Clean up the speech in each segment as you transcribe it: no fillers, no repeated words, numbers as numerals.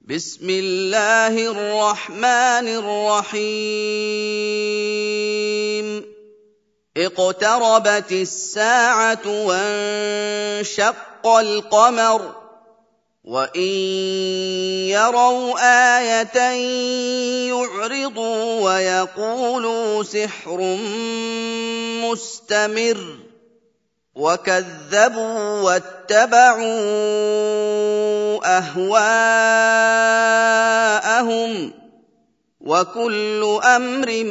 بسم الله الرحمن الرحيم اقتربت الساعة وانشق القمر وإن يروا آية يعرضوا ويقولوا سحر مستمر وكذبوا واتبعوا أهواءهم وكل أمر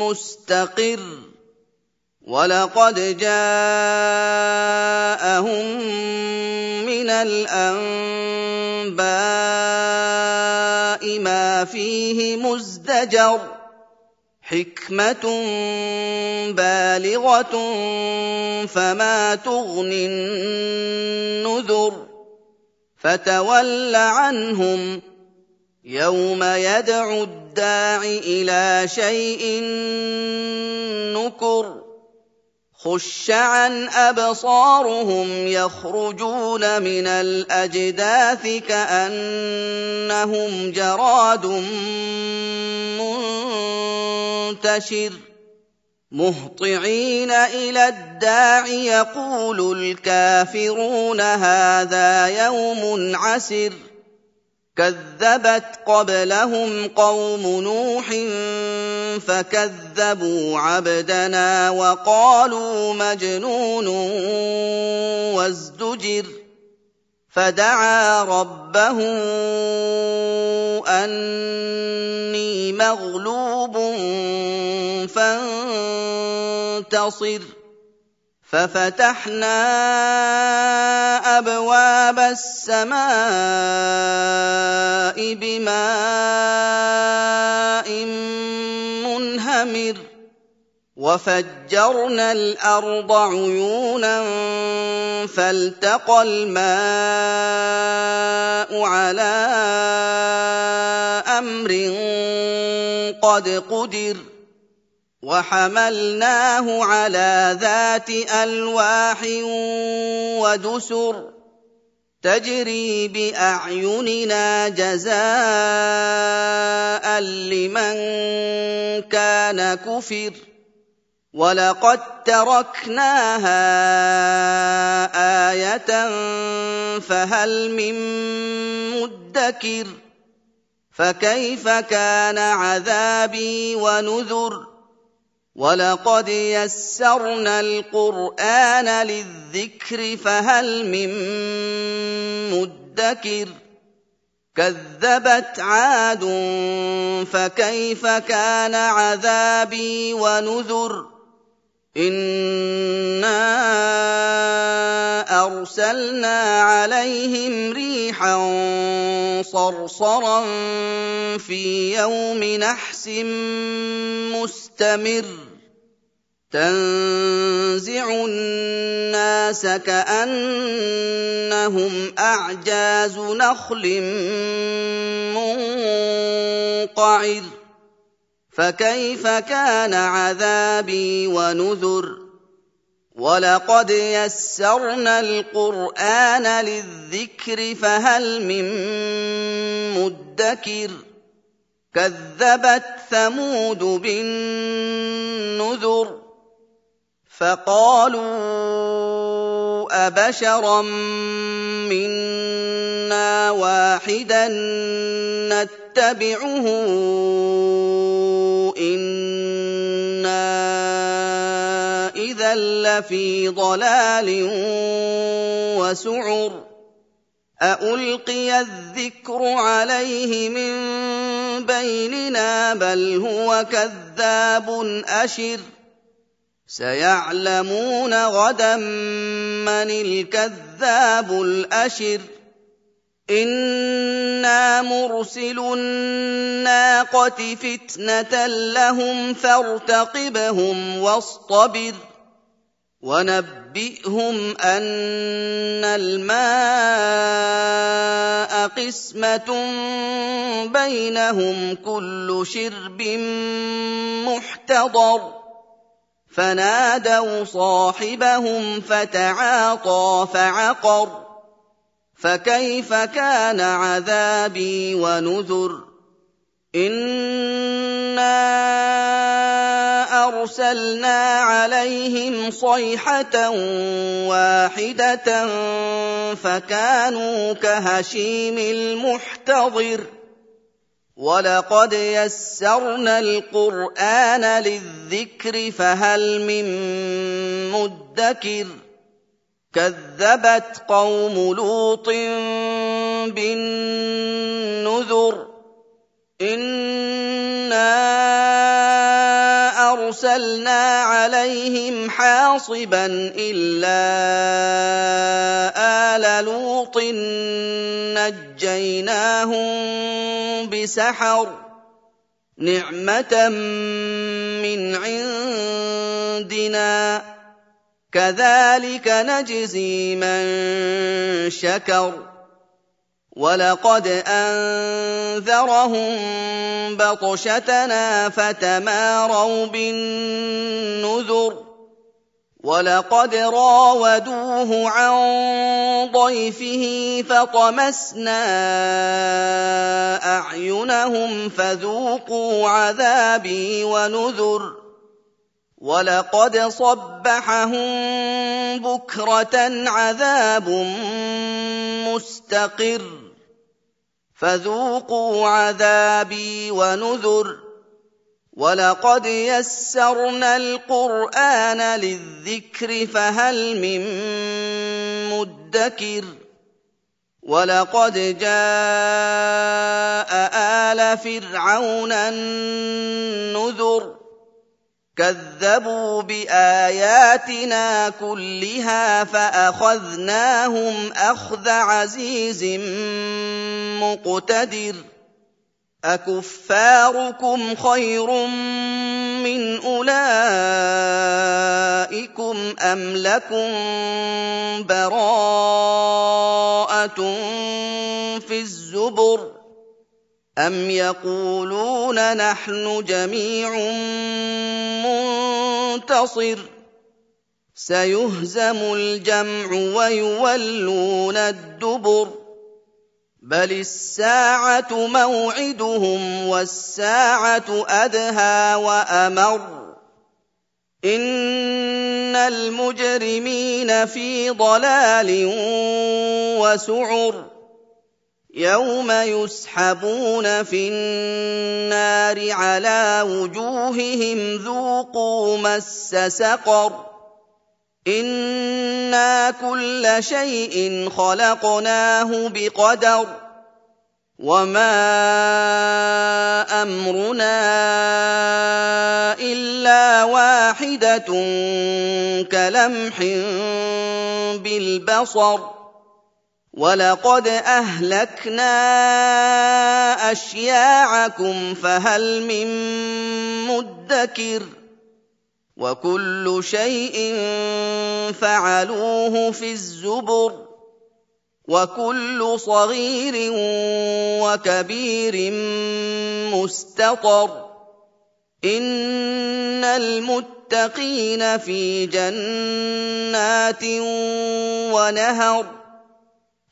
مستقر ولقد جاءهم من الأنباء ما فيه مزدجر حكمة بالغة فما تغني النذر فتول عنهم يوم يدعو الداع إلى شيء نكر خش عن أبصارهم يخرجون من الأجداث كأنهم جراد منتشر مهطعين إلى الداع يقول الكافرون هذا يوم عسر كذبت قبلهم قوم نوح فكذبوا عبدنا وقالوا مجنون وازدجر فدعا ربه أني مغلوب فانتصر ففتحنا أبواب السماء بماء منهمر وفجرنا الأرض عيونا فالتقى الماء على أمر قد قدر وحملناه على ذات ألواح ودسر تجري بأعيننا جزاء لمن كان كفر ولقد تركناها آية فهل من مدكر فكيف كان عذابي ونذر ولقد يسرنا القرآن للذكر فهل من مدكر كذبت عاد فكيف كان عذابي ونذر إنا أرسلنا عليهم ريحا صرصرا في يوم نحس مستمر تنزع الناس كأنهم أعجاز نخل منقعر فكيف كان عذابي ونذر ولقد يسرنا القرآن للذكر فهل من مدكر كذبت ثمود بالنذر فقالوا أبشرا منا واحدا نتبعه إنا إذا لفي ضلال وسعر أألقي الذكر عليه من بيننا بل هو كذاب أشر سيعلمون غدا من الكذاب الأشر إنا مرسل الناقة فتنة لهم فارتقبهم واصطبر ونبئهم أن الماء قسمة بينهم كل شرب محتضر فنادوا صاحبهم فتعاطى فعقر فكيف كان عذابي ونذر إنا أرسلنا عليهم صيحة واحدة فكانوا كهشيم المحتضر ولقد يسرنا القرآن للذكر فهل من مدكر كذبت قوم لوط بالنذر إنا أرسلنا عليهم حاصبا إلا آل لوط نجيناهم بسحر نعمة من عندنا كذلك نجزي من شكر ولقد أنذرهم بطشتنا فتماروا بالنذر ولقد راودوه عن ضيفه فطمسنا أعينهم فذوقوا عذابي ونذر ولقد صبحهم بكرة عذاب مستقر فذوقوا عذابي ونذر ولقد يسرنا القرآن للذكر فهل من مدكر ولقد جاء آل فرعون النذر كذبوا بآياتنا كلها فأخذناهم أخذ عزيز مقتدر أكفاركم خير من أولئكم أم لكم براءة في الزبر أم يقولون نحن جميع منتصر سيهزم الجمع ويولون الدبر بل الساعة موعدهم والساعة أدهى وأمر إن المجرمين في ضلال وسعر يوم يسحبون في النار على وجوههم ذوقوا مس سقر إنا كل شيء خلقناه بقدر وما أمرنا إلا واحدة كلمح بالبصر ولقد أهلكنا أشياعكم فهل من مدكر وكل شيء فعلوه في الزبر وكل صغير وكبير مستطر إن المتقين في جنات ونهر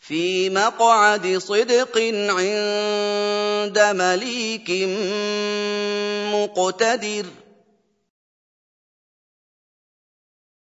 في مقعد صدق عند مليك مقتدر